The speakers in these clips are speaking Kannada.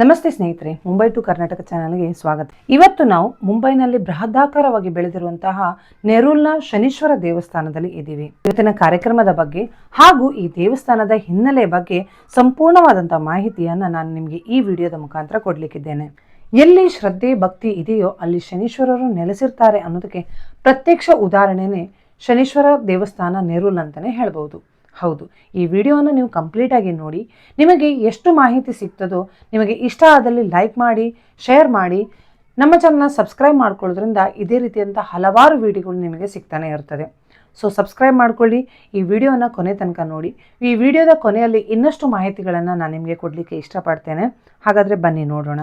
ನಮಸ್ತೆ ಸ್ನೇಹಿತರೆ, ಮುಂಬೈ ಟು ಕರ್ನಾಟಕ ಚಾನಲ್ಗೆ ಸ್ವಾಗತ. ಇವತ್ತು ನಾವು ಮುಂಬೈನಲ್ಲಿ ಬೃಹದಾಕಾರವಾಗಿ ಬೆಳೆದಿರುವಂತಹ ನೆರೂಲ್ನ ಶನೀಶ್ವರ ದೇವಸ್ಥಾನದಲ್ಲಿ ಇದ್ದೀವಿ. ಇವತ್ತಿನ ಕಾರ್ಯಕ್ರಮದ ಬಗ್ಗೆ ಹಾಗೂ ಈ ದೇವಸ್ಥಾನದ ಹಿನ್ನೆಲೆ ಬಗ್ಗೆ ಸಂಪೂರ್ಣವಾದಂತಹ ಮಾಹಿತಿಯನ್ನ ನಾನು ನಿಮಗೆ ಈ ವಿಡಿಯೋದ ಮುಖಾಂತರ ಕೊಡ್ಲಿಕ್ಕಿದ್ದೇನೆ. ಎಲ್ಲಿ ಶ್ರದ್ಧೆ ಭಕ್ತಿ ಇದೆಯೋ ಅಲ್ಲಿ ಶನೀಶ್ವರರು ನೆಲೆಸಿರ್ತಾರೆ ಅನ್ನೋದಕ್ಕೆ ಪ್ರತ್ಯಕ್ಷ ಉದಾಹರಣೆನೇ ಶನೀಶ್ವರ ದೇವಸ್ಥಾನ ನೆರೂಲ್ ಅಂತಾನೆ ಹೇಳ್ಬೋದು. ಹೌದು, ಈ ವಿಡಿಯೋವನ್ನು ನೀವು ಕಂಪ್ಲೀಟ್ ಆಗಿ ನೋಡಿ. ನಿಮಗೆ ಎಷ್ಟು ಮಾಹಿತಿ ಸಿಗ್ತದೋ, ನಿಮಗೆ ಇಷ್ಟ ಆದಲ್ಲಿ ಲೈಕ್ ಮಾಡಿ, ಶೇರ್ ಮಾಡಿ, ನಮ್ಮ ಚಾನಲ್ನ ಸಬ್ಸ್ಕ್ರೈಬ್ ಮಾಡ್ಕೊಳ್ಳೋದ್ರಿಂದ ಇದೇ ರೀತಿಯಂಥ ಹಲವಾರು ವಿಡಿಯೋಗಳು ನಿಮಗೆ ಸಿಗ್ತಾನೆ ಇರ್ತದೆ. ಸೊ ಸಬ್ಸ್ಕ್ರೈಬ್ ಮಾಡ್ಕೊಳ್ಳಿ, ಈ ವಿಡಿಯೋನ ಕೊನೆ ತನಕ ನೋಡಿ. ಈ ವಿಡಿಯೋದ ಕೊನೆಯಲ್ಲಿ ಇನ್ನಷ್ಟು ಮಾಹಿತಿಗಳನ್ನು ನಾನು ನಿಮಗೆ ಕೊಡಲಿಕ್ಕೆ ಇಷ್ಟಪಡ್ತೇನೆ. ಹಾಗಾದರೆ ಬನ್ನಿ ನೋಡೋಣ.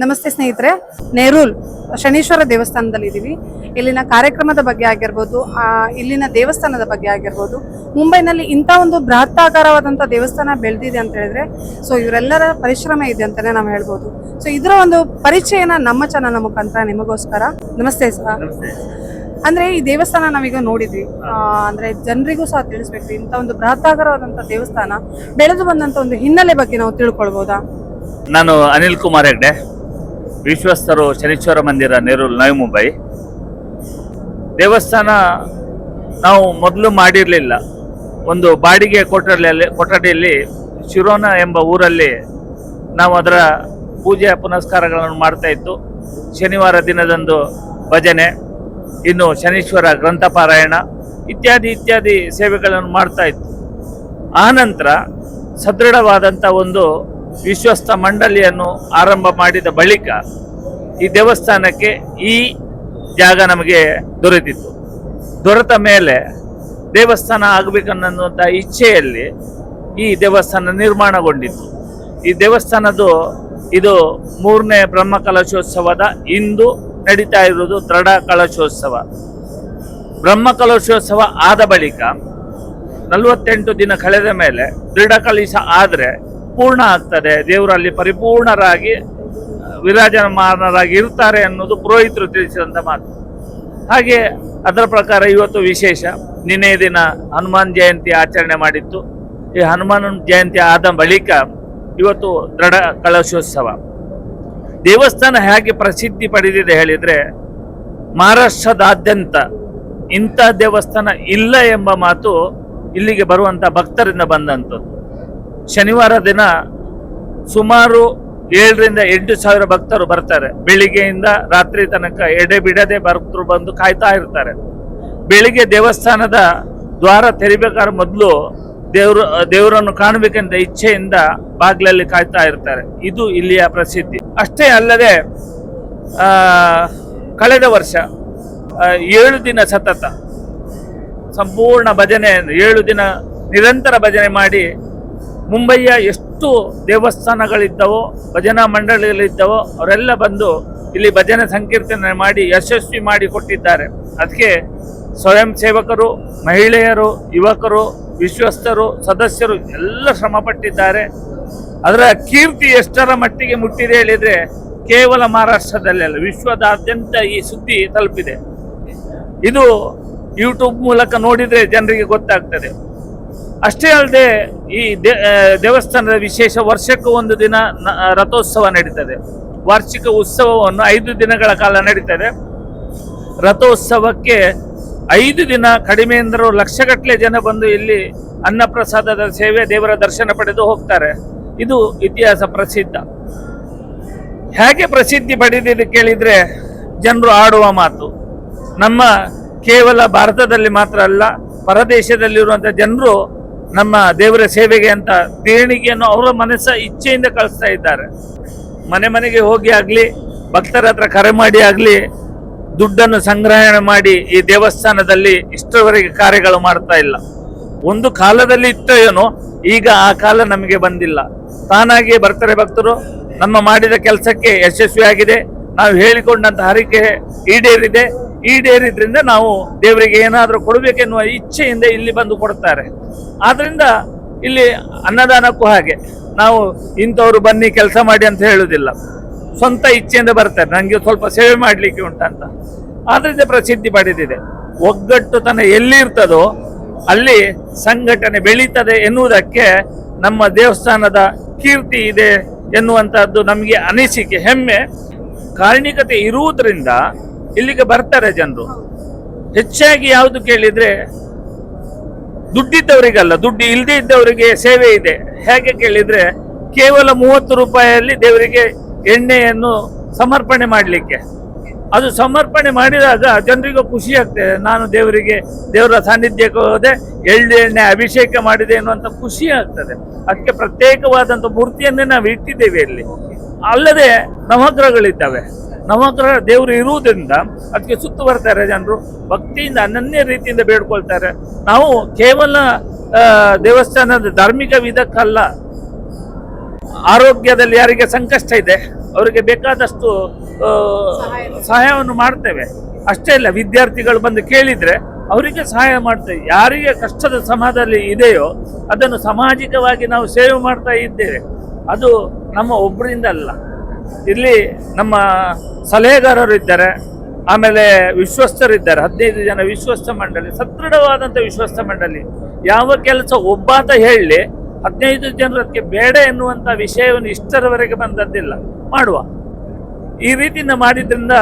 ನಮಸ್ತೆ ಸ್ನೇಹಿತರೆ, ನೆರೂಲ್ ಶನೀಶ್ವರ ದೇವಸ್ಥಾನದಲ್ಲಿ ಇದ್ದೀವಿ. ಇಲ್ಲಿನ ಕಾರ್ಯಕ್ರಮದ ಬಗ್ಗೆ ಆಗಿರ್ಬೋದು, ಇಲ್ಲಿನ ದೇವಸ್ಥಾನದ ಬಗ್ಗೆ ಆಗಿರ್ಬೋದು, ಮುಂಬೈನಲ್ಲಿ ಇಂಥ ಒಂದು ಬೃಹತ್ತಾಕಾರವಾದಂಥ ದೇವಸ್ಥಾನ ಬೆಳೆದಿದೆ ಅಂತ ಹೇಳಿದ್ರೆ ಸೊ ಇವರೆಲ್ಲರ ಪರಿಶ್ರಮ ಇದೆ ಅಂತಲೇ ನಾವು ಹೇಳ್ಬೋದು. ಸೊ ಇದರ ಒಂದು ಪರಿಚಯನ ನಮ್ಮ ಚಾನಲ್ ಮುಖಾಂತರ ನಿಮಗೋಸ್ಕರ. ನಮಸ್ತೆ ಸರ್. ಅಂದ್ರೆ ಈ ದೇವಸ್ಥಾನ ನಾವೀಗ ನೋಡಿದ್ವಿ, ಅಂದ್ರೆ ಜನರಿಗೂ ಸಹ ತಿಳಿಸ್ಬೇಕು. ಇಂಥ ಒಂದು ಬೃಹತ್ತಾಕಾರವಾದಂಥ ದೇವಸ್ಥಾನ ಬೆಳೆದು ಬಂದಂಥ ಒಂದು ಹಿನ್ನೆಲೆ ಬಗ್ಗೆ ನಾವು ತಿಳ್ಕೊಳ್ಬೋದಾ? ನಾನು ಅನಿಲ್ ಕುಮಾರ್ ಹೆಗ್ಡೆ, ವಿಶ್ವಸ್ತರು ಶನೀಶ್ವರ ಮಂದಿರ, ನೆರೂಲ್, ನವಿ ಮುಂಬೈ. ದೇವಸ್ಥಾನ ನಾವು ಮೊದಲು ಮಾಡಿರಲಿಲ್ಲ. ಒಂದು ಬಾಡಿಗೆ ಕೊಠಡಿಯಲ್ಲಿ ಶಿರೋನ ಎಂಬ ಊರಲ್ಲಿ ನಾವು ಅದರ ಪೂಜೆ ಪುನಸ್ಕಾರಗಳನ್ನು ಮಾಡ್ತಾ ಇತ್ತು. ಶನಿವಾರ ದಿನದಂದು ಭಜನೆ, ಇನ್ನು ಶನೀಶ್ವರ ಗ್ರಂಥಪಾರಾಯಣ ಇತ್ಯಾದಿ ಸೇವೆಗಳನ್ನು ಮಾಡ್ತಾ ಇತ್ತು. ಆನಂತರ ಸದೃಢವಾದಂಥ ಒಂದು ವಿಶ್ವಸ್ತ ಮಂಡಳಿಯನ್ನು ಆರಂಭ ಮಾಡಿದ ಬಳಿಕ ಈ ದೇವಸ್ಥಾನಕ್ಕೆ ಈ ಜಾಗ ನಮಗೆ ದೊರೆತಿತ್ತು. ದೊರೆತ ಮೇಲೆ ದೇವಸ್ಥಾನ ಆಗಬೇಕನ್ನುವಂಥ ಇಚ್ಛೆಯಲ್ಲಿ ಈ ದೇವಸ್ಥಾನ ನಿರ್ಮಾಣಗೊಂಡಿತ್ತು. ಈ ದೇವಸ್ಥಾನದ್ದು ಇದು 3ನೇ ಬ್ರಹ್ಮಕಲಶೋತ್ಸವದ ಇಂದು ನಡೀತಾ ಇರುವುದು ದೃಢ ಕಲಶೋತ್ಸವ. ಬ್ರಹ್ಮಕಲಶೋತ್ಸವ ಆದ ಬಳಿಕ 48 ದಿನ ಕಳೆದ ಮೇಲೆ ದೃಢ ಕಲಶ ಆದರೆ ಪೂರ್ಣ ಆಗ್ತದೆ, ದೇವರಲ್ಲಿ ಪರಿಪೂರ್ಣರಾಗಿ ವಿರಾಜಮಾನರಾಗಿ ಇರ್ತಾರೆ ಅನ್ನೋದು ಪುರೋಹಿತರು ತಿಳಿಸಿದಂಥ ಮಾತು. ಹಾಗೆ ಅದರ ಪ್ರಕಾರ ಇವತ್ತು ವಿಶೇಷ. ನಿನ್ನೆ ದಿನ ಹನುಮಾನ್ ಜಯಂತಿ ಆಚರಣೆ ಮಾಡಿತ್ತು. ಈ ಹನುಮಾನ್ ಜಯಂತಿ ಆದ ಬಳಿಕ ಇವತ್ತು ದೃಢ ಕಲಶೋತ್ಸವ. ದೇವಸ್ಥಾನ ಹೇಗೆ ಪ್ರಸಿದ್ಧಿ ಪಡೆದಿದೆ ಹೇಳಿದರೆ, ಮಹಾರಾಷ್ಟ್ರದಾದ್ಯಂತ ಇಂಥ ದೇವಸ್ಥಾನ ಇಲ್ಲ ಎಂಬ ಮಾತು ಇಲ್ಲಿಗೆ ಬರುವಂಥ ಭಕ್ತರಿಂದ ಬಂದಂಥದ್ದು. ಶನಿವಾರ ದಿನ ಸುಮಾರು 7,000 to 8,000 ಭಕ್ತರು ಬರ್ತಾರೆ. ಬೆಳಿಗ್ಗೆಯಿಂದ ರಾತ್ರಿ ತನಕ ಎಡೆ ಬಿಡದೆ ಭಕ್ತರು ಬಂದು ಕಾಯ್ತಾ ಇರ್ತಾರೆ. ಬೆಳಿಗ್ಗೆ ದೇವಸ್ಥಾನದ ದ್ವಾರ ತೆರಿಬೇಕಾದ್ರೆ ಮೊದಲು ದೇವರನ್ನು ಕಾಣಬೇಕಂತ ಇಚ್ಛೆಯಿಂದ ಬಾಗಿಲಲ್ಲಿ ಕಾಯ್ತಾ ಇರ್ತಾರೆ. ಇದು ಇಲ್ಲಿಯ ಪ್ರಸಿದ್ಧಿ. ಅಷ್ಟೇ ಅಲ್ಲದೆ ಕಳೆದ ವರ್ಷ 7 ದಿನ ಸತತ ಸಂಪೂರ್ಣ ಭಜನೆ, 7 ದಿನ ನಿರಂತರ ಭಜನೆ ಮಾಡಿ ಮುಂಬೈಯ ಎಷ್ಟು ದೇವಸ್ಥಾನಗಳಿದ್ದವೋ, ಭಜನಾ ಮಂಡಳಿಗಳಿದ್ದವೋ ಅವರೆಲ್ಲ ಬಂದು ಇಲ್ಲಿ ಭಜನೆ ಸಂಕೀರ್ತನೆ ಮಾಡಿ ಯಶಸ್ವಿ ಮಾಡಿ ಕೊಟ್ಟಿದ್ದಾರೆ. ಅದಕ್ಕೆ ಸ್ವಯಂ ಸೇವಕರು, ಮಹಿಳೆಯರು, ಯುವಕರು ವಿಶ್ವಸ್ತರು ಸದಸ್ಯರು ಎಲ್ಲ ಶ್ರಮ ಪಟ್ಟಿದ್ದಾರೆ. ಅದರ ಕೀರ್ತಿ ಎಷ್ಟರ ಮಟ್ಟಿಗೆ ಮುಟ್ಟಿದೆ ಹೇಳಿದ್ರೆ ಕೇವಲ ಮಹಾರಾಷ್ಟ್ರದಲ್ಲಿ ಅಲ್ಲ, ವಿಶ್ವದಾದ್ಯಂತ ಈ ಸುದ್ದಿ ತಲುಪಿದೆ. ಇದು ಯೂಟ್ಯೂಬ್ ಮೂಲಕ ನೋಡಿದ್ರೆ ಜನರಿಗೆ ಗೊತ್ತಾಗ್ತದೆ. ಅಷ್ಟೇ ಅಲ್ಲದೆ ಈ ದೇವಸ್ಥಾನದ ವಿಶೇಷ, ವರ್ಷಕ್ಕೂ ಒಂದು ದಿನ ರಥೋತ್ಸವ ನಡೀತದೆ. ವಾರ್ಷಿಕ ಉತ್ಸವವನ್ನು 5 ದಿನಗಳ ಕಾಲ ನಡೀತದೆ. ರಥೋತ್ಸವಕ್ಕೆ 5 ದಿನ ಕಡಿಮೆ ಎಂದರೂ ಲಕ್ಷಗಟ್ಟಲೆ ಜನ ಬಂದು ಇಲ್ಲಿ ಅನ್ನಪ್ರಸಾದದ ಸೇವೆ, ದೇವರ ದರ್ಶನ ಪಡೆದು ಹೋಗ್ತಾರೆ. ಇದು ಇತಿಹಾಸ ಪ್ರಸಿದ್ಧ. ಹೇಗೆ ಪ್ರಸಿದ್ಧಿ ಪಡೆದಿದೆ ಕೇಳಿದ್ರೆ ಜನರು ಆಡುವ ಮಾತು, ನಮ್ಮ ಕೇವಲ ಭಾರತದಲ್ಲಿ ಮಾತ್ರ ಅಲ್ಲ, ಪರದೇಶದಲ್ಲಿರುವಂಥ ಜನರು ನಮ್ಮ ದೇವರ ಸೇವೆಗೆ ಅಂತ ದೇಣಿಗೆಯನ್ನು ಅವರ ಮನಸ್ಸ ಇಚ್ಛೆಯಿಂದ ಕಳಿಸ್ತಾ ಇದ್ದಾರೆ. ಮನೆ ಮನೆಗೆ ಹೋಗಿ ಆಗಲಿ, ಭಕ್ತರ ಹತ್ರ ಕರೆ ಮಾಡಿ ಆಗಲಿ, ದುಡ್ಡನ್ನು ಸಂಗ್ರಹಣೆ ಮಾಡಿ ಈ ದೇವಸ್ಥಾನದಲ್ಲಿ ಇಷ್ಟರವರೆಗೆ ಕಾರ್ಯಗಳು ಮಾಡ್ತಾ ಇಲ್ಲ. ಒಂದು ಕಾಲದಲ್ಲಿ ಇತ್ತೋ ಏನೋ, ಈಗ ಆ ಕಾಲ ನಮಗೆ ಬಂದಿಲ್ಲ. ತಾನಾಗಿಯೇ ಬರ್ತಾರೆ ಭಕ್ತರು. ನಮ್ಮ ಮಾಡಿದ ಕೆಲಸಕ್ಕೆ ಯಶಸ್ವಿಯಾಗಿದೆ, ನಾವು ಹೇಳಿಕೊಂಡಂತ ಹರಿಕೆ ಈಡೇರಿದೆ. ಈಡೇರಿದ್ರಿಂದ ನಾವು ದೇವರಿಗೆ ಏನಾದರೂ ಕೊಡಬೇಕೆನ್ನುವ ಇಚ್ಛೆಯಿಂದ ಇಲ್ಲಿ ಬಂದು ಕೊಡ್ತಾರೆ. ಆದ್ರಿಂದ ಇಲ್ಲಿ ಅನ್ನದಾನಕ್ಕೂ ಹಾಗೆ ನಾವು ಇಂಥವ್ರು ಬನ್ನಿ ಕೆಲಸ ಮಾಡಿ ಅಂತ ಹೇಳುವುದಿಲ್ಲ, ಸ್ವಂತ ಇಚ್ಛೆಯಿಂದ ಬರ್ತಾರೆ, ನನಗೆ ಸ್ವಲ್ಪ ಸೇವೆ ಮಾಡಲಿಕ್ಕೆ ಉಂಟಂತ. ಆದ್ರಿಂದ ಪ್ರಸಿದ್ಧಿ ಪಡೆದಿದೆ. ಒಗ್ಗಟ್ಟುತನ ಎಲ್ಲಿರ್ತದೋ ಅಲ್ಲಿ ಸಂಘಟನೆ ಬೆಳೀತದೆ ಎನ್ನುವುದಕ್ಕೆ ನಮ್ಮ ದೇವಸ್ಥಾನದ ಕೀರ್ತಿ ಇದೆ ಎನ್ನುವಂತಹದ್ದು ನಮಗೆ ಅನಿಸಿಕೆ, ಹೆಮ್ಮೆ, ಕಾರಣಿಕತೆ ಇರುವುದರಿಂದ ಇಲ್ಲಿಗೆ ಬರ್ತಾರೆ ಜನರು. ಹೆಚ್ಚಾಗಿ ಯಾವುದು ಕೇಳಿದ್ರೆ ದುಡ್ಡಿದ್ದವರಿಗಲ್ಲ, ದುಡ್ಡು ಇಲ್ಲದೆ ಇದ್ದವರಿಗೆ ಸೇವೆ ಇದೆ. ಹೇಗೆ ಕೇಳಿದ್ರೆ ಕೇವಲ 30 ರೂಪಾಯಿಯಲ್ಲಿ ದೇವರಿಗೆ ಎಣ್ಣೆಯನ್ನು ಸಮರ್ಪಣೆ ಮಾಡಲಿಕ್ಕೆ, ಅದು ಸಮರ್ಪಣೆ ಮಾಡಿದಾಗ ಜನರಿಗೂ ಖುಷಿ ಆಗ್ತದೆ. ನಾನು ದೇವರ ಸಾನ್ನಿಧ್ಯಕ್ಕೆ ಹೋದೆ, ಎಣ್ಣೆ ಅಭಿಷೇಕ ಮಾಡಿದೆ ಎನ್ನುವಂಥ ಖುಷಿ ಆಗ್ತದೆ. ಅದಕ್ಕೆ ಪ್ರತ್ಯೇಕವಾದಂಥ ಮೂರ್ತಿಯನ್ನೇ ನಾವು ಇಟ್ಟಿದ್ದೇವೆ ಇಲ್ಲಿ. ಅಲ್ಲದೆ ನವಗ್ರಹಗಳಿದ್ದಾವೆ. ನವಗ್ರಹ ದೇವರು ಇರುವುದರಿಂದ ಅದಕ್ಕೆ ಸುತ್ತು ಬರ್ತಾರೆ ಜನರು, ಭಕ್ತಿಯಿಂದ ಅನನ್ಯ ರೀತಿಯಿಂದ ಬೇಡ್ಕೊಳ್ತಾರೆ. ನಾವು ಕೇವಲ ದೇವಸ್ಥಾನದ ಧಾರ್ಮಿಕ ವಿಧಕ್ಕಲ್ಲ, ಆರೋಗ್ಯದಲ್ಲಿ ಯಾರಿಗೆ ಸಂಕಷ್ಟ ಇದೆ ಅವರಿಗೆ ಬೇಕಾದಷ್ಟು ಸಹಾಯವನ್ನು ಮಾಡ್ತೇವೆ. ಅಷ್ಟೇ ಅಲ್ಲ, ವಿದ್ಯಾರ್ಥಿಗಳು ಬಂದು ಕೇಳಿದ್ರೆ ಅವರಿಗೆ ಸಹಾಯ ಮಾಡ್ತೇವೆ. ಯಾರಿಗೆ ಕಷ್ಟದ ಸಮಾಜದಲ್ಲಿ ಇದೆಯೋ ಅದನ್ನು ಸಾಮಾಜಿಕವಾಗಿ ನಾವು ಸೇವೆ ಮಾಡ್ತಾ ಇದ್ದೇವೆ. ಅದು ನಮ್ಮ ಒಬ್ಬರಿಂದ ಅಲ್ಲ, ಇಲ್ಲಿ ನಮ್ಮ ಸಲಹೆಗಾರರು ಇದ್ದಾರೆ, ಆಮೇಲೆ ವಿಶ್ವಸ್ತರಿದ್ದಾರೆ. 15 ಜನ ವಿಶ್ವಸ್ತ ಮಂಡಳಿ, ಸದೃಢವಾದಂಥ ವಿಶ್ವಸ್ತ ಮಂಡಳಿ. ಯಾವ ಕೆಲಸ ಒಬ್ಬಾತ ಹೇಳಿ 15 ಜನರಕ್ಕೆ ಬೇಡ ಎನ್ನುವಂಥ ವಿಷಯವನ್ನು ಇಷ್ಟರವರೆಗೆ ಬಂದದ್ದಿಲ್ಲ. ಮಾಡುವ ಈ ರೀತಿಯಿಂದ ಮಾಡಿದ್ರಿಂದ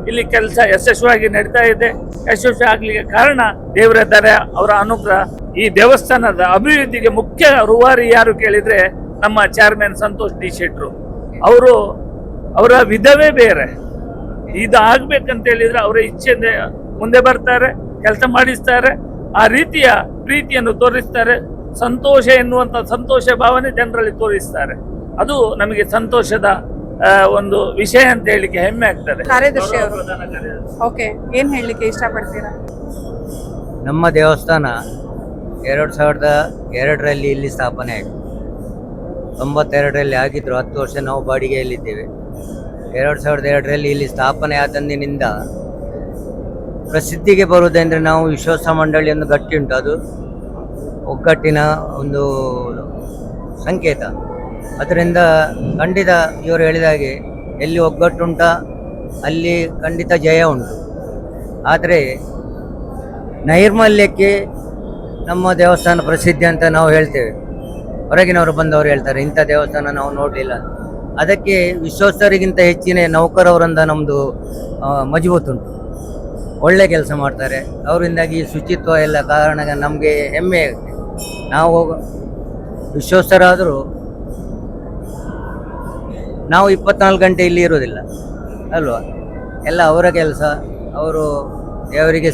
ಇಲ್ಲಿ ಕೆಲಸ ಯಶಸ್ವಿಯಾಗಿ ನಡೀತಾ ಇದೆ. ಯಶಸ್ವಿ ಆಗ್ಲಿಕ್ಕೆ ಕಾರಣ ದೇವರ ದಯೆ, ಅವರ ಅನುಗ್ರಹ. ಈ ದೇವಸ್ಥಾನದ ಅಭಿವೃದ್ಧಿಗೆ ಮುಖ್ಯ ರೂವಾರಿ ಯಾರು ಕೇಳಿದ್ರೆ ನಮ್ಮ ಚೇರ್ಮನ್ ಸಂತೋಷ್ ಡಿ ಶೆಟ್ರು. ಅವರ ವಿಧವೇ ಬೇರೆ. ಇದು ಆಗ್ಬೇಕಂತ ಹೇಳಿದ್ರೆ ಅವರ ಇಚ್ಛೆಯಿಂದ ಮುಂದೆ ಬರ್ತಾರೆ, ಕೆಲಸ ಮಾಡಿಸ್ತಾರೆ, ಆ ರೀತಿಯ ಪ್ರೀತಿಯನ್ನು ತೋರಿಸ್ತಾರೆ. ಸಂತೋಷ ಎನ್ನುವಂಥ ಸಂತೋಷ ಭಾವನೆ ಜನರಲ್ಲಿ ತೋರಿಸ್ತಾರೆ. ಅದು ನಮಗೆ ಸಂತೋಷದ ಒಂದು ವಿಷಯ ಅಂತ ಹೇಳಿಕ್ಕೆ ಹೆಮ್ಮೆ ಆಗ್ತದೆ. ಕಾರ್ಯದರ್ಶಿ ಅವರು ಓಕೆ, ಏನ್ ಹೇಳಲಿಕ್ಕೆ ಇಷ್ಟಪಡ್ತೀರಾ? ನಮ್ಮ ದೇವಸ್ಥಾನ 2002ರಲ್ಲಿ ಇಲ್ಲಿ ಸ್ಥಾಪನೆ ಆಯಿತು. 92ರಲ್ಲಿ ಆಗಿದ್ರು. 10 ವರ್ಷ ನಾವು ಬಾಡಿಗೆಯಲ್ಲಿದ್ದೇವೆ. 2002ರಲ್ಲಿ ಇಲ್ಲಿ ಸ್ಥಾಪನೆ ಆದಂದಿನಿಂದ ಪ್ರಸಿದ್ಧಿಗೆ ಬರುವುದೆಂದರೆ ನಾವು ವಿಶ್ವಸ್ತ ಮಂಡಳಿಯನ್ನು ಗಟ್ಟಿ ಉಂಟು, ಅದು ಒಗ್ಗಟ್ಟಿನ ಒಂದು ಸಂಕೇತ. ಅದರಿಂದ ಖಂಡಿತ ಇವರು ಹೇಳಿದ ಹಾಗೆ ಎಲ್ಲಿ ಒಗ್ಗಟ್ಟುಂಟ ಅಲ್ಲಿ ಖಂಡಿತ ಜಯ ಉಂಟು. ಆದರೆ ನೈರ್ಮಲ್ಯಕ್ಕೆ ನಮ್ಮ ದೇವಸ್ಥಾನ ಪ್ರಸಿದ್ಧಿ ಅಂತ ನಾವು ಹೇಳ್ತೇವೆ. ಹೊರಗಿನವರು ಬಂದವರು ಹೇಳ್ತಾರೆ ಇಂಥ ದೇವಸ್ಥಾನ ನಾವು ನೋಡಲಿಲ್ಲ. ಅದಕ್ಕೆ ವಿಶ್ವಸ್ತರಿಗಿಂತ ಹೆಚ್ಚಿನ ನೌಕರವರಿಂದ ನಮ್ಮದು ಮಜಬೂತುಂಟು, ಒಳ್ಳೆ ಕೆಲಸ ಮಾಡ್ತಾರೆ. ಅವರಿಂದಾಗಿ ಶುಚಿತ್ವ ಎಲ್ಲ ಕಾರಣ ನಮಗೆ ಹೆಮ್ಮೆ. ನಾವು ವಿಶ್ವಸ್ತರಾದರೂ ನಾವು 24 ಗಂಟೆ ಇಲ್ಲಿ ಇರೋದಿಲ್ಲ ಅಲ್ವಾ, ಎಲ್ಲ ಅವರ ಕೆಲಸ. ಅವರು ದೇವರಿಗೆ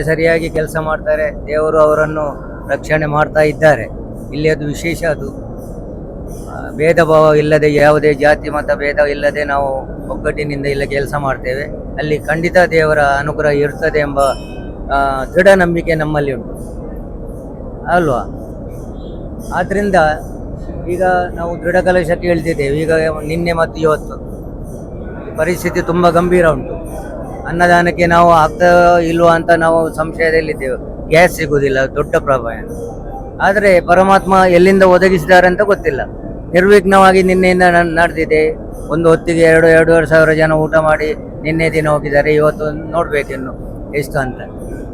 ಸರಿಯಾಗಿ ಕೆಲಸ ಮಾಡ್ತಾರೆ. ದೇವರು ಅವರನ್ನು ರಕ್ಷಣೆ ಮಾಡ್ತಾ ಇದ್ದಾರೆ. ಇಲ್ಲಿ ಅದು ವಿಶೇಷ. ಅದು ಭೇದ ಭಾವ ಇಲ್ಲದೆ, ಯಾವುದೇ ಜಾತಿ ಮತ ಭೇದ ಇಲ್ಲದೆ ನಾವು ಒಗ್ಗಟ್ಟಿನಿಂದ ಇಲ್ಲಿ ಕೆಲಸ ಮಾಡ್ತೇವೆ. ಅಲ್ಲಿ ಖಂಡಿತ ದೇವರ ಅನುಗ್ರಹ ಇರ್ತದೆ ಎಂಬ ದೃಢ ನಂಬಿಕೆ ನಮ್ಮಲ್ಲಿ ಉಂಟು ಅಲ್ವಾ. ಆದ್ದರಿಂದ ಈಗ ನಾವು ದೃಢ ಕಲಶಕ್ಕೆ ಹೇಳ್ತಿದ್ದೇವೆ. ಈಗ ನಿನ್ನೆ ಮತ್ತು ಇವತ್ತು ಪರಿಸ್ಥಿತಿ ತುಂಬ ಗಂಭೀರ ಉಂಟು. ಅನ್ನದಾನಕ್ಕೆ ನಾವು ಆಗ್ತಾ ಇಲ್ವಾ ಅಂತ ನಾವು ಸಂಶಯದಲ್ಲಿದ್ದೇವೆ. ಗ್ಯಾಸ್ ಸಿಗುವುದಿಲ್ಲ, ದೊಡ್ಡ ಪ್ರಾಬ್ಲಮ್. ಆದರೆ ಪರಮಾತ್ಮ ಎಲ್ಲಿಂದ ಒದಗಿಸಿದ್ದಾರೆ ಅಂತ ಗೊತ್ತಿಲ್ಲ. ನಿರ್ವಿಘ್ನವಾಗಿ ನಿನ್ನೆಯಿಂದ ನಡೆದಿದೆ. ಒಂದು ಹೊತ್ತಿಗೆ 2-2.5 ಸಾವಿರ ಜನ ಊಟ ಮಾಡಿ ನಿನ್ನೆ ದಿನ ಹೋಗಿದ್ದಾರೆ. ಇವತ್ತು ನೋಡ್ಬೇಕಿನ್ನು ಎಷ್ಟು ಅಂತ.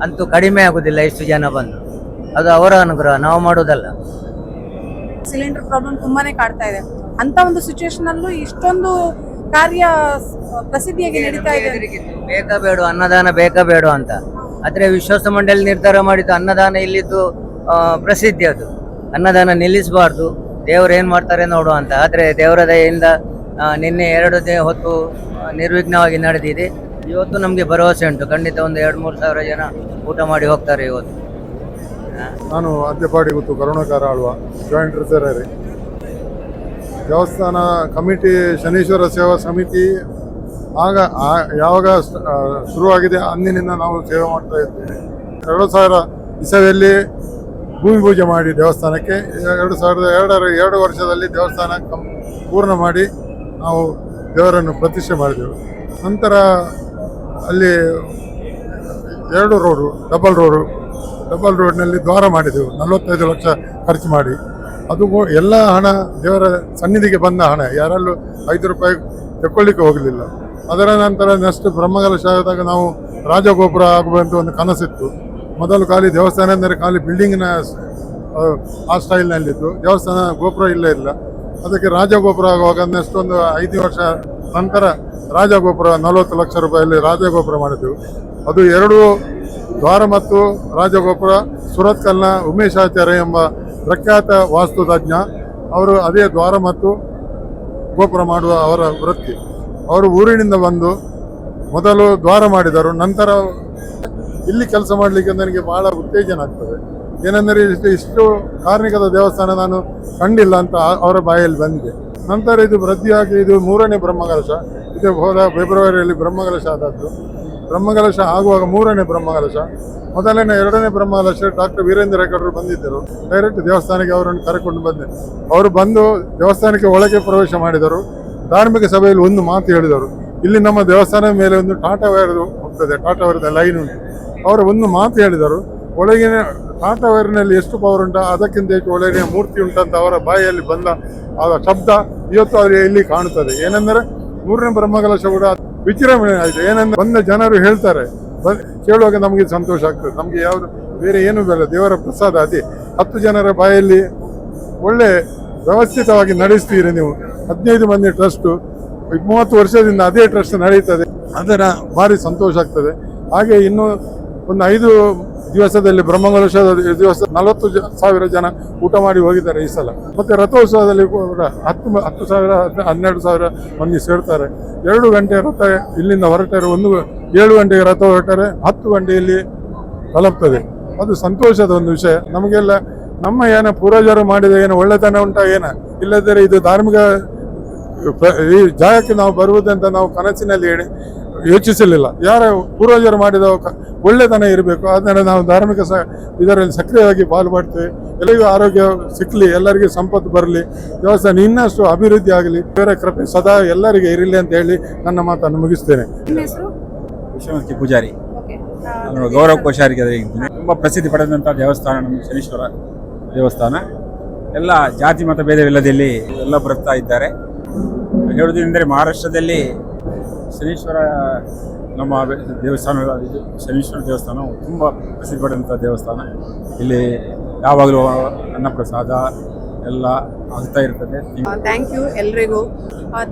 ಅಂತೂ ಕಡಿಮೆ ಆಗುದಿಲ್ಲ ಎಷ್ಟು ಜನ ಬಂದು. ಅದು ಅವರ ಅನುಗ್ರಹ, ನಾವು ಮಾಡೋದಲ್ಲ. ಸಿಲಿಂಡರ್ ಪ್ರಾಬ್ಲಮ್ ತುಂಬಾನೇ ಕಾಡ್ತಾ ಇದೆ. ಅಂತ ಒಂದು ಸಿಚುವೇಶನ್ ಅಲ್ಲೂ ಇಷ್ಟೊಂದು ಕಾರ್ಯ ಪ್ರಸಿದ್ಧಿಯಾಗಿ ನಡೀತಾ ಇದೆ. ಬೇಕಾ ಬೇಡ ಅನ್ನದಾನ, ಬೇಕಾ ಬೇಡ ಅಂತ. ಆದ್ರೆ ವಿಶ್ವಾಸ ಮಂಡಳಿ ನಿರ್ಧಾರ ಮಾಡಿದ್ದು ಅನ್ನದಾನ ಇಲ್ಲಿದ್ದು ಪ್ರಸಿದ್ಧಿ. ಅದು ಅನ್ನದಾನ ನಿಲ್ಲಿಸಬಾರ್ದು, ದೇವರು ಏನ್ ಮಾಡ್ತಾರೆ ನೋಡು ಅಂತ. ಆದ್ರೆ ದೇವರ ದಯೆಯಿಂದ ನಿನ್ನೆ 2 ಹೊತ್ತು ನಿರ್ವಿಘ್ನವಾಗಿ ನಡೆದಿದೆ. ಇವತ್ತು ನಮಗೆ ಭರವಸೆ ಉಂಟು, ಖಂಡಿತ ಒಂದು 2-3 ಸಾವಿರ ಜನ ಊಟ ಮಾಡಿ ಹೋಗ್ತಾರೆ ಇವತ್ತು. ನಾನು ಅದ್ಯಪಾಡಿ ಗೊತ್ತು ಕರುಣಾಕಾರ ಆಳ್ವ, ಜಾಯಿಂಟ್ ಟ್ರೆಸರರಿ. ದೇವಸ್ಥಾನ ಕಮಿಟಿ, ಶನೀಶ್ವರ ಸೇವಾ ಸಮಿತಿ ಯಾವಾಗ ಶುರುವಾಗಿದೆ ಅಂದಿನಿಂದ ನಾವು ಸೇವೆ ಮಾಡ್ತಾ ಇದ್ದೇವೆ. 2000 ಇಸವಿಯಲ್ಲಿ ಭೂಮಿ ಪೂಜೆ ಮಾಡಿ ದೇವಸ್ಥಾನಕ್ಕೆ 2002 ವರ್ಷದಲ್ಲಿ ದೇವಸ್ಥಾನ ಪೂರ್ಣ ಮಾಡಿ ನಾವು ದೇವರನ್ನು ಪ್ರತಿಷ್ಠೆ ಮಾಡಿದೆವು. ನಂತರ ಅಲ್ಲಿ 2 ರೋಡು, ಡಬಲ್ ರೋಡ್ನಲ್ಲಿ ದ್ವಾರ ಮಾಡಿದೆವು 45 ಲಕ್ಷ ಖರ್ಚು ಮಾಡಿ. ಅದು ಎಲ್ಲ ಹಣ ದೇವರ ಸನ್ನಿಧಿಗೆ ಬಂದ ಹಣ, ಯಾರಲ್ಲೂ 5 ರೂಪಾಯಿ ತಗೊಳ್ಳಿಕ್ಕೆ ಹೋಗಲಿಲ್ಲ. ಅದರ ನಂತರ ನೆಕ್ಸ್ಟ್ ಬ್ರಹ್ಮಕಲಶ ಆದಾಗ ನಾವು ರಾಜಗೋಪುರ ಆಗುವಂಥ ಒಂದು ಕನಸಿತ್ತು. ಮೊದಲು ಖಾಲಿ ದೇವಸ್ಥಾನ ಅಂದರೆ ಖಾಲಿ ಬಿಲ್ಡಿಂಗಿನ ಆ ಸ್ಟೈಲ್ನಲ್ಲಿತ್ತು, ದೇವಸ್ಥಾನ ಗೋಪುರ ಇಲ್ಲ. ಅದಕ್ಕೆ ರಾಜಗೋಪುರ ಆಗುವಾಗ ನೆಕ್ಸ್ಟ್ ಒಂದು 5 ವರ್ಷ ನಂತರ ರಾಜಗೋಪುರ 40 ಲಕ್ಷ ರೂಪಾಯಲ್ಲಿ ರಾಜಗೋಪುರ ಮಾಡಿದ್ದೆವು. ಅದು 2 ದ್ವಾರ ಮತ್ತು ರಾಜಗೋಪುರ ಸುರತ್ಕಲ್ನ ಉಮೇಶಾಚಾರ್ಯ ಎಂಬ ಪ್ರಖ್ಯಾತ ವಾಸ್ತುತಜ್ಞ ಅವರು ಅದೇ ದ್ವಾರ ಮತ್ತು ಗೋಪುರ ಮಾಡುವ ಅವರ ವೃತ್ತಿ. ಅವರು ಊರಿನಿಂದ ಬಂದು ಮೊದಲು ದ್ವಾರ ಮಾಡಿದರು. ನಂತರ ಇಲ್ಲಿ ಕೆಲಸ ಮಾಡಲಿಕ್ಕೆ ನನಗೆ ಬಹಳ ಉತ್ತೇಜನ ಆಗ್ತದೆ. ಏನೆಂದರೆ ಇಷ್ಟು ಕಾರ್ಮಿಕದ ದೇವಸ್ಥಾನ ನಾನು ಕಂಡಿಲ್ಲ ಅಂತ ಅವರ ಬಾಯಲ್ಲಿ ಬಂದಿದೆ. ನಂತರ ಇದು ವೃದ್ಧಿಯಾಗಿ ಇದು 3ನೇ ಬ್ರಹ್ಮಕಲಶ. ಇದು ಹೋದ ಫೆಬ್ರವರಿಯಲ್ಲಿ ಬ್ರಹ್ಮಕಲಶ ಆದದ್ದು. ಬ್ರಹ್ಮಕಲಶ ಆಗುವಾಗ 3ನೇ ಬ್ರಹ್ಮಕಲಶ. ಮೊದಲನೇ 2ನೇ ಬ್ರಹ್ಮಕಲಶ ಡಾಕ್ಟರ್ ವೀರೇಂದ್ರ ಹೆಗ್ಗಡರು ಬಂದಿದ್ದರು. ಡೈರೆಕ್ಟ್ ದೇವಸ್ಥಾನಕ್ಕೆ ಅವರನ್ನು ಕರೆಕೊಂಡು ಬಂದೆ. ಅವರು ಬಂದು ದೇವಸ್ಥಾನಕ್ಕೆ ಒಳಗೆ ಪ್ರವೇಶ ಮಾಡಿದರು. ಧಾರ್ಮಿಕ ಸಭೆಯಲ್ಲಿ ಒಂದು ಮಾತು ಹೇಳಿದರು, ಇಲ್ಲಿ ನಮ್ಮ ದೇವಸ್ಥಾನದ ಮೇಲೆ ಒಂದು ಟಾಟಾ ವೈರ್ ಹೋಗ್ತದೆ, ಟಾಟಾ ವೈರ್ದ ಲೈನ್ ಉಂಟು. ಅವರು ಒಂದು ಮಾತು ಹೇಳಿದರು, ಒಳಗಿನ ಟಾಟಾ ವೈರ್ನಲ್ಲಿ ಎಷ್ಟು ಪವರ್ ಉಂಟು ಅದಕ್ಕಿಂತ ಹೆಚ್ಚು ಒಳಗಿನ ಮೂರ್ತಿ ಉಂಟಂತ ಅವರ ಬಾಯಿಯಲ್ಲಿ ಬಂದ ಆ ಶಬ್ದ ಇವತ್ತು ಅವರಿಗೆ ಇಲ್ಲಿ ಕಾಣುತ್ತದೆ. ಏನೆಂದರೆ 3ನೇ ಬ್ರಹ್ಮಕಲಶ ಕೂಡ ವಿಜೃಂಭಣೆ ಆಯಿತು. ಏನೆಂದರೆ ಬಂದ ಜನರು ಹೇಳ್ತಾರೆ, ಕೇಳುವಾಗ ನಮಗೆ ಸಂತೋಷ ಆಗ್ತದೆ. ನಮಗೆ ಯಾವುದು ಬೇರೆ ಏನೂ ಬೇಡ, ದೇವರ ಪ್ರಸಾದ ಅದೇ. 10 ಜನರ ಬಾಯಲ್ಲಿ ಒಳ್ಳೆ ವ್ಯವಸ್ಥಿತವಾಗಿ ನಡೆಸ್ತೀರಿ ನೀವು. 15 ಮಂದಿ ಟ್ರಸ್ಟು, 30 ವರ್ಷದಿಂದ ಅದೇ ಟ್ರಸ್ಟ್ ನಡೀತದೆ. ಅದರ ಭಾರಿ ಸಂತೋಷ ಆಗ್ತದೆ. ಹಾಗೆ ಇನ್ನು ಒಂದು 5 ದಿವಸದಲ್ಲಿ ಬ್ರಹ್ಮಕಲಶದ ದಿವಸ 40,000 ಜನ ಊಟ ಮಾಡಿ ಹೋಗಿದ್ದಾರೆ ಈ ಸಲ. ಮತ್ತೆ ರಥೋತ್ಸವದಲ್ಲಿ ಕೂಡ 10,000 12,000 ಮಂದಿ ಸೇರ್ತಾರೆ. 2 ಗಂಟೆ ರಥ ಇಲ್ಲಿಂದ ಹೊರಟರೆ 7 ಗಂಟೆಗೆ ರಥ ಹೊರಟರೆ 10 ಗಂಟೆಯಲ್ಲಿ ತಲುಪ್ತದೆ. ಅದು ಸಂತೋಷದ ಒಂದು ವಿಷಯ. ನಮಗೆಲ್ಲ ನಮ್ಮ ಏನ ಪೂರ್ವಜರು ಮಾಡಿದ ಏನು ಒಳ್ಳೆತನ ಉಂಟಾ ಇಲ್ಲದರೆ ಇದು ಧಾರ್ಮಿಕ ಈ ಜಾಗಕ್ಕೆ ನಾವು ಬರುವುದಂತ ನಾವು ಕನಸಿನಲ್ಲಿ ಯೋಚಿಸಲಿಲ್ಲ. ಯಾರ ಪೂರ್ವಜರು ಮಾಡಿದ ಒಳ್ಳೆತನ ಇರಬೇಕು. ಆದರೆ ನಾವು ಧಾರ್ಮಿಕ ಇದರಲ್ಲಿ ಸಕ್ರಿಯವಾಗಿ ಪಾಲ್ಗೊಳ್ತೇವೆ. ಎಲ್ಲರಿಗೂ ಆರೋಗ್ಯ ಸಿಕ್ಕಲಿ, ಎಲ್ಲರಿಗೂ ಸಂಪತ್ತು ಬರಲಿ, ದೇವಸ್ಥಾನ ಇನ್ನಷ್ಟು ಅಭಿವೃದ್ಧಿ ಆಗಲಿ, ಬೇರೆ ಕೃಪೆ ಸದಾ ಎಲ್ಲರಿಗೆ ಇರಲಿ ಅಂತ ಹೇಳಿ ನನ್ನ ಮಾತನ್ನು ಮುಗಿಸ್ತೇನೆ. ವಿಶ್ವಮೂರ್ತಿ ಪೂಜಾರಿ, ನಾನು ಗೌರವ ಕೋಶಾರಿಗೆ ತುಂಬ ಪ್ರಸಿದ್ಧಿ ಪಡೆದಂಥ ದೇವಸ್ಥಾನ ನಮ್ಮ ಶನೀಶ್ವರ ದೇವಸ್ಥಾನ. ಎಲ್ಲ ಜಾತಿ ಮತ ಭೇದವಿಲ್ಲದಲ್ಲಿ ಎಲ್ಲ ಬರುತ್ತಾ ಇದ್ದಾರೆ. ಹೇಳುವುದೇನೆಂದರೆ ಮಹಾರಾಷ್ಟ್ರದಲ್ಲಿ ಶನೀಶ್ವರ ನಮ್ಮ ದೇವಸ್ಥಾನ, ಶನೀಶ್ವರ ದೇವಸ್ಥಾನ ತುಂಬ ಪ್ರಸಿದ್ಧಿ ಪಡೆದಂಥ ದೇವಸ್ಥಾನ. ಇಲ್ಲಿ ಯಾವಾಗಲೂ ಅನ್ನಪ್ರಸಾದ ಎಲ್ಲ ಆಗ್ತಾ ಇರ್ತದೆ. ಥ್ಯಾಂಕ್ ಯು ಎಲ್ರಿಗೂ.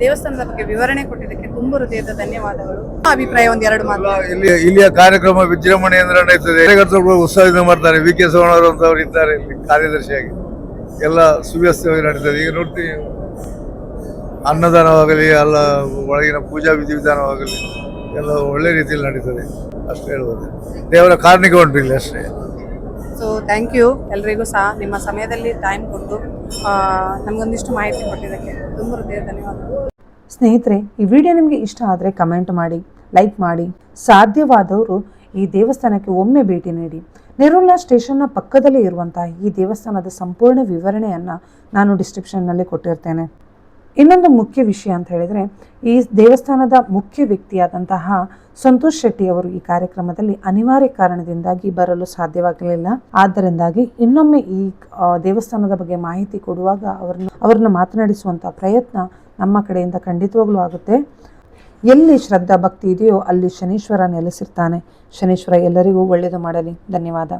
ದೇವಸ್ಥಾನದ ಬಗ್ಗೆ ವಿವರಣೆ ಕೊಟ್ಟಿದ್ದಕ್ಕೆ ತುಂಬ ಹೃದಯದ ಧನ್ಯವಾದಗಳು. ಅಭಿಪ್ರಾಯ 1-2 ಮಾತು. ಇಲ್ಲಿಯ ಕಾರ್ಯಕ್ರಮ ವಿಜೃಂಭಣೆಯಿಂದ ನಡೆಯುತ್ತದೆ. ಕಾರ್ಯಕರ್ತರು ಉತ್ಸಾಹದಿಂದ ಮಾಡ್ತಾರೆ. ವಿ ಕೆ ಸೋಮಣ್ಣವರು ಅಂತವ್ರು ಇದ್ದಾರೆ ಇಲ್ಲಿ ಕಾರ್ಯದರ್ಶಿಯಾಗಿ. ಎಲ್ಲ ಸುವ್ಯವಸ್ಥೆಯಾಗಿ ನಡೀತದೆ. ಈಗ ನೋಡ್ತೀವಿ, ಅನ್ನದಾನವಾಗಲಿ, ಅಲ್ಲ ಒಳಗಿನ ಪೂಜಾ ವಿಧಿವಿಧಾನವಾಗಲಿ ಎಲ್ಲ ಒಳ್ಳೆ ರೀತಿಯಲ್ಲಿ ನಡೀತದೆ. ಅಷ್ಟೇ ಹೇಳ್ಬೋದು. ದೇವರ ಕಾರಣಿಕ ಉಂಟು ಇಲ್ಲಿ ಅಷ್ಟೇ. ಸೊ ಥ್ಯಾಂಕ್ ಯು ಎಲ್ರಿಗೂ ಸಹ ನಿಮ್ಮ ಸಮಯದಲ್ಲಿ ಟೈಮ್ ಕೊಟ್ಟು ನಮಗೊಂದಿಷ್ಟು ಮಾಹಿತಿ ಕೊಟ್ಟಿದ್ದಕ್ಕೆ ತುಂಬ ಹೃದಯ ಧನ್ಯವಾದಗಳು. ಸ್ನೇಹಿತರೆ, ಈ ವಿಡಿಯೋ ನಿಮಗೆ ಇಷ್ಟ ಆದರೆ ಕಮೆಂಟ್ ಮಾಡಿ, ಲೈಕ್ ಮಾಡಿ. ಸಾಧ್ಯವಾದವರು ಈ ದೇವಸ್ಥಾನಕ್ಕೆ ಒಮ್ಮೆ ಭೇಟಿ ನೀಡಿ. ನೆರುಳ್ಳ ಸ್ಟೇಷನ್ನ ಪಕ್ಕದಲ್ಲೇ ಇರುವಂತಹ ಈ ದೇವಸ್ಥಾನದ ಸಂಪೂರ್ಣ ವಿವರಣೆಯನ್ನು ನಾನು ಡಿಸ್ಕ್ರಿಪ್ಷನ್ನಲ್ಲಿ ಕೊಟ್ಟಿರ್ತೇನೆ. ಇನ್ನೊಂದು ಮುಖ್ಯ ವಿಷಯ ಅಂತ ಹೇಳಿದರೆ, ಈ ದೇವಸ್ಥಾನದ ಮುಖ್ಯ ವ್ಯಕ್ತಿಯಾದಂತಹ ಸಂತೋಷ್ ಶೆಟ್ಟಿ ಅವರು ಈ ಕಾರ್ಯಕ್ರಮದಲ್ಲಿ ಅನಿವಾರ್ಯ ಕಾರಣದಿಂದಾಗಿ ಬರಲು ಸಾಧ್ಯವಾಗಲಿಲ್ಲ. ಆದ್ದರಿಂದಾಗಿ ಇನ್ನೊಮ್ಮೆ ಈ ದೇವಸ್ಥಾನದ ಬಗ್ಗೆ ಮಾಹಿತಿ ಕೊಡುವಾಗ ಅವ್ರನ್ನ ಮಾತನಾಡಿಸುವಂಥ ಪ್ರಯತ್ನ ನಮ್ಮ ಕಡೆಯಿಂದ ಖಂಡಿತವಾಗ್ಲೂ ಆಗುತ್ತೆ. ಎಲ್ಲಿ ಶ್ರದ್ಧಾ ಭಕ್ತಿ ಇದೆಯೋ ಅಲ್ಲಿ ಶನೀಶ್ವರ ನೆಲೆಸಿರ್ತಾನೆ. ಶನೀಶ್ವರ ಎಲ್ಲರಿಗೂ ಒಳ್ಳೆಯದು ಮಾಡಲಿ. ಧನ್ಯವಾದ.